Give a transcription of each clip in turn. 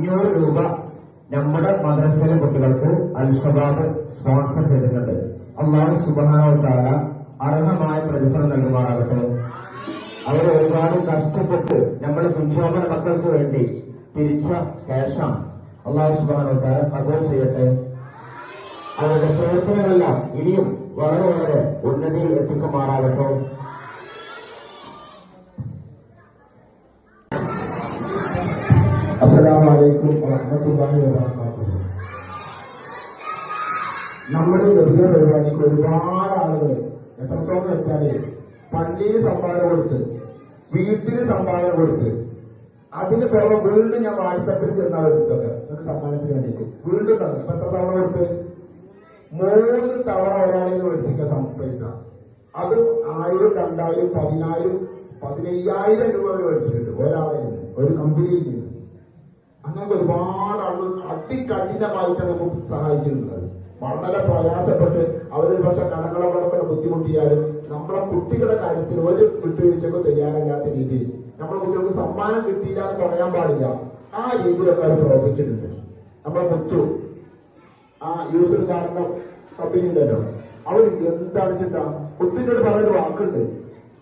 500 രൂപ നമ്മുടെ മദ്രസയിലെ കുട്ടികൾക്ക് അൽ-ഷബാബ് സ്പോൺസർ ചെയ്തിട്ടുണ്ട്. അല്ലാഹു സുബ്ഹാനഹു വ തആല അർഹമായ പ്രതിഫലം നൽകുമാറാകട്ടെ. അവർ ഒരുപാട് കഷ്ടപ്പെട്ട് നമ്മുടെ കുഞ്ചോമന മക്കൾക്ക് വേണ്ടി തിരിച്ച ക്യാഷാണ്. അല്ലാഹു സുബ്ഹാനഹു വ തആല കബൂൽ ചെയ്യട്ടെ. അവരുടെ പ്രവർത്തനങ്ങളെല്ലാം ഇനിയും വളരെ വളരെ ഉന്നതിയിൽ എത്തിക്കുമാറാകട്ടെ. അസ്സലാമു അലൈക്കും വറഹ്മത്തുള്ളാഹി വബറകാതുഹു. നമ്മുടെ ലഭ്യ പരിപാടിക്ക് ഒരുപാട് ആളുകൾ എത്രത്തോളം വെച്ചാല് പള്ളിയിൽ സംഭാവന കൊടുത്ത്, വീട്ടിൽ സംഭാവന കൊടുത്ത്, അതിന് പുറമെ വീണ്ടും ഞാൻ വാട്സാപ്പിൽ ചെന്നാൽ എടുത്തൊക്കെ നിങ്ങൾക്ക് സമ്മാനത്തിന് വേണ്ടിയിട്ട് വീണ്ടും തന്നെ ഇപ്പൊ എത്ര തവണ കൊടുത്ത് 3 തവണ ഒരാളെ മേടിച്ചിരിക്കുക പൈസ. അത് 1000, 2000, 10,000, 15,000 രൂപ മേടിച്ചിട്ടുണ്ട് ഒരാളെ ഒരു കമ്പനിയിൽ നിന്ന്. അങ്ങനെ ഒരുപാട് ആളുകൾ അതികഠിനമായിട്ടാണ് നമുക്ക് സഹായിച്ചിട്ടുള്ളത്. വളരെ പ്രയാസപ്പെട്ട് അവരൊരു പക്ഷെ കടകളൊക്കെ ബുദ്ധിമുട്ടിയാലും നമ്മളെ കുട്ടികളുടെ കാര്യത്തിൽ ഒരു വിട്ടുവീഴ്ചക്കും തയ്യാറല്ലാത്ത രീതിയിൽ നമ്മുടെ കുട്ടികൾക്ക് സമ്മാനം കിട്ടിയില്ല എന്ന് പറയാൻ പാടില്ല, ആ രീതിയിലൊക്കെ അവർ പ്രവർത്തിച്ചിട്ടുണ്ട്. നമ്മളെ മുത്തു ആ യൂസർ കാരന്റെ കമ്പനി ഉണ്ടല്ലോ, അവർ എന്താണ് വെച്ചിട്ടാ മുത്തിനോട് പറഞ്ഞൊരു വാക്കുണ്ട്,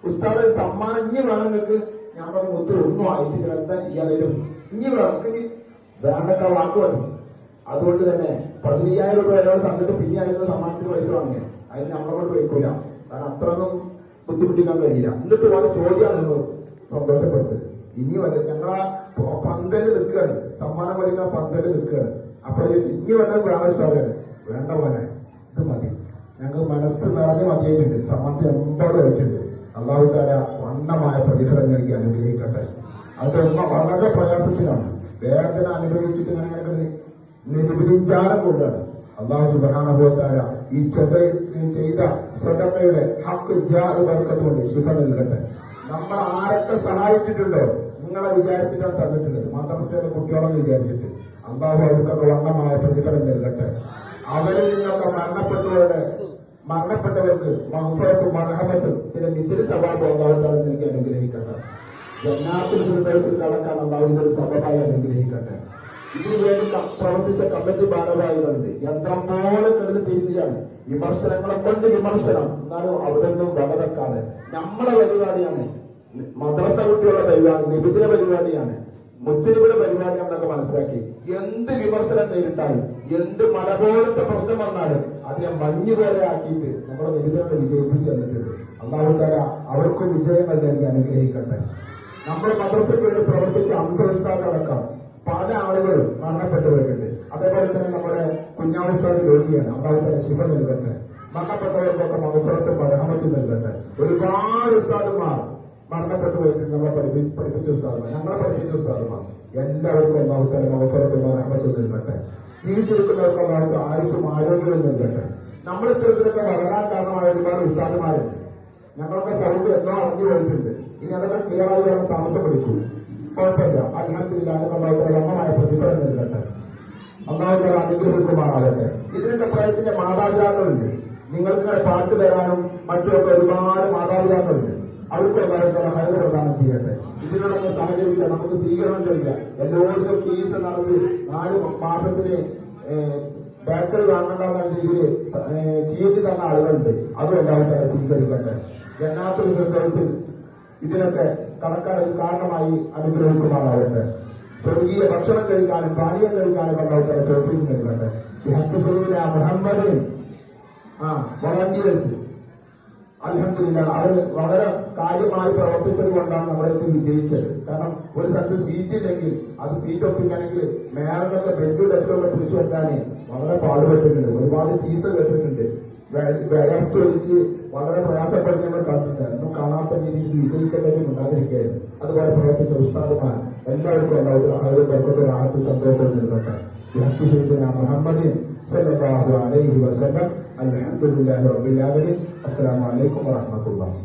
ഉസ്താദ് സമ്മാനം ഇനി വേണം നിങ്ങൾക്ക്. ഞാൻ പറഞ്ഞു മുത്തു ഒന്നും ആയിട്ട് എന്താ ചെയ്യാനും ഇനി വേണം വേണ്ടക്ക വാക്ക് വന്നു. അതുകൊണ്ട് തന്നെ 15,000 രൂപ ഒരാൾ തന്നിട്ട് പിന്നെ ആയിരുന്നു സമ്മാനത്തിന് പൈസ വാങ്ങിയത്. അതിന് നമ്മളെ കൊണ്ട് വയ്ക്കൂല, കാരണം അത്രയൊന്നും ബുദ്ധിമുട്ടിക്കാൻ കഴിയില്ല. എന്നിട്ട് വളരെ ചോദ്യമാണ് നമ്മൾ സന്തോഷപ്പെട്ടത്. ഇനി വല്ല ഞങ്ങളാ പന്തല് നിൽക്കുകയാണ്, സമ്മാനം വലിക്കുന്ന പന്തല് നിൽക്കുകയാണ്. അപ്പോൾ ഇനി വല്ലതും ആവശ്യമാണ് വേണ്ട പോലെ ഇത് മതി, ഞങ്ങൾ മനസ്സ് നിറഞ്ഞ് മതിയായിട്ടുണ്ട്. സമ്മാനത്തിൽ എമ്പാട് ആയിട്ടുണ്ട്. അല്ലാഹു തആല വണ്ണമായ പ്രതിഫലം നൽകി അനുഗ്രഹിക്കട്ടെ. അത് വളരെ പ്രയാസത്തിലാണ്, വേദന അനുഭവിച്ചിട്ട് ഇങ്ങനെ നിർവിചാരം കൊണ്ടാണ് അല്ലാഹു സുബ്ഹാനഹു വ തആല ഈ ചെയ്ത സദഖയുടെ ഹഖ് ജാഅ് ബർക്കത്ത് കൊണ്ട് ശിഫ നൽകട്ടെ. നമ്മൾ ആരൊക്കെ സഹായിച്ചിട്ടുണ്ടോ നിങ്ങളെ വിചാരിച്ചിട്ടാണ് തന്നിട്ടുള്ളത്, മദ്രസയിലെ കുട്ടികളെന്ന് വിചാരിച്ചിട്ട്. അല്ലാഹു അവർക്കൊക്കെ വണ്ണമായ പ്രതിഫലം നൽകട്ടെ. അവരിൽ നിന്നൊക്കെ മരണപ്പെട്ടവർക്ക് മഗ്ഫിറത്തും മർഹമത്തും ഇതിന്റെ മിഥിൽ സവാബ് അല്ലാഹു തആല നൽകി അനുഗ്രഹിക്കട്ടെ. ജന്നാത്തുൽ ഫിർദൗസിൽ കടക്കാൻ അല്ലാഹു ഇതൊരു സബബായി അനുഗ്രഹിക്കട്ടെ. ഇതിനു വേണ്ടി പ്രവർത്തിച്ച കമ്മിറ്റി ഭാരവാഹികളുണ്ട്. യന്ത്രം പോലെ കിടന്ന് തിരിഞ്ഞാണ് വിമർശനങ്ങളെ കൊണ്ട് വിമർശനം, എന്നാലും അവിടെ നിന്നും വകവെക്കാതെ നമ്മളെ പരിപാടിയാണ്, മദ്രസ കുട്ടികളുടെ പരിപാടി, നിബിദിന പരിപാടിയാണ്, മുസ്ലിമുടെ പരിപാടിയാണെന്നൊക്കെ മനസ്സിലാക്കി എന്ത് വിമർശനം നേരിട്ടാലും എന്ത് മല പോലത്തെ പ്രശ്നം വന്നാലും അതിനെ മഞ്ഞ് പോലെ ആക്കിയിട്ട് നമ്മുടെ നിബിദിനത്തെ വിജയിപ്പിച്ച് തന്നിട്ടുണ്ട്. അല്ലാഹു തആല അവർക്കും വിജയങ്ങൾ നൽകി അനുഗ്രഹിക്കട്ടെ. നമ്മുടെ മദ്രസയ്ക്ക് വേണ്ടി പ്രവർത്തിച്ച അംസവിസ്താരടക്കം പല ആളുകളും മരണപ്പെട്ടവരുണ്ട്. അതേപോലെ തന്നെ നമ്മുടെ കുഞ്ഞാവിസ്താദ് രോഗിയാണ്, അല്ലാഹു തആല ശിഫ നൽകട്ടെ. മരണപ്പെട്ടവർക്കൊക്കെ മഗ്ഫിറത്തും മർഹമത്തും നൽകട്ടെ. ഒരുപാട് ഉസ്താദുമാർ മരണപ്പെട്ടു പോയിട്ടുണ്ട്, നമ്മളെ പഠിപ്പിച്ച ഉസ്താദുമാർ, ഞങ്ങളെ പഠിപ്പിച്ച ഉസ്താദുമാർ. എല്ലാവർക്കും അല്ലാഹു തആല മഗ്ഫിറത്തും മർഹമത്തും നൽകട്ടെ. ജീവിച്ചിരിക്കുന്നവർക്ക് അല്ലാഹു ആയുസ്സും ആരോഗ്യവും നൽകട്ടെ. നമ്മൾ ഇത്തരത്തിലൊക്കെ വളരാൻ കാരണമായ ഒരുപാട് ഉസ്താദുമാരുണ്ട്. ഞങ്ങളൊക്കെ സൗണ്ട് എന്നോ അറിഞ്ഞു പോയിട്ടുണ്ട്. ഇനി അതൊക്കെ ക്ലിയറായി വരാൻ താമസം പിടിക്കൂ, കുഴപ്പമില്ല. അൽഹംദുലില്ലാഹ് അല്ലാഹു തആല വണ്ണമായ പ്രതിഫലം നൽകട്ടെ. അല്ലാഹു തആല അനുഗ്രഹിക്കുമാറാകട്ടെ. ഇതിനൊക്കെ പ്രയത്നിച്ച മാതാപിതാക്കളുണ്ട്, നിങ്ങൾക്കിങ്ങനെ പാട്ട് തരാനും മറ്റുമൊക്കെ ഒരുപാട് മാതാപിതാക്കളുണ്ട്. അവർക്ക് അല്ലാഹു തആല ഹൈർ പ്രദാനം ചെയ്യട്ടെ. ഇതിനോടൊക്കെ സഹകരിച്ച നമുക്ക് സ്വീകരണം ചെയ്യുക. എല്ലാവർക്കും കീസ് നടത്തി 4 മാസത്തിന് ബേക്കറി വാങ്ങണ്ടെന്ന രീതിയിൽ ചീറ്റ് തന്ന ആളുകളുണ്ട്. അതും അല്ലാഹു തആല സ്വീകരിക്കട്ടെ. ജന്നാത്തുൽ ഫിർദൗസിൽ ഇതിനൊക്കെ കടക്കാൻ ഒരു കാരണമായി അനുഗ്രഹിക്കുമാറാകട്ടെ. സ്വർഗീയ ഭക്ഷണം കഴിക്കാനും പാനീയം കഴിക്കാനും അല്ലാഹു തആല തൗഫീഖ് നൽകട്ടെ. മുഹമ്മദ് വോളണ്ടിയേഴ്സ് അൽഹംദുലില്ലാഹ് അവർ വളരെ കാര്യമായി പ്രവർത്തിച്ചത് കൊണ്ടാണ് നമ്മളെ വിജയിച്ചത്. കാരണം ഒരു സ്ഥലത്ത് സീറ്റ് ഇല്ലെങ്കിൽ അത് സീറ്റ് ഒപ്പിക്കണമെങ്കിൽ മേലൊക്കെ ബെഡ് ഡെസ്കൊക്കെ പിടിച്ചു വെക്കാൻ വളരെ പാടുപെട്ടിട്ടുണ്ട്, ഒരുപാട് ചീത്ത കേട്ടിട്ടുണ്ട്, വിയർത്തൊഴിച്ച് വളരെ പ്രയാസപ്പെടുന്ന നമ്മൾ കണ്ടിട്ട് ഒന്നും കാണാത്ത രീതിയിൽ വിജയിക്കേണ്ടതും ഉണ്ടാതിരിക്കുകയായിരുന്നു. അതുപോലെ പ്രവർത്തിച്ച ഉസ്താദുമാർ എല്ലാവർക്കും എല്ലാവരും ആഹത്തും സന്തോഷവും നൽകട്ടെ. മുഹമ്മദ് സല്ലല്ലാഹു അലൈഹി വസല്ലം. അൽഹംദുലില്ലാഹി റബ്ബിൽ ആലമീൻ. അസ്സലാമു അലൈക്കും വറഹ്മത്തുള്ളാഹി.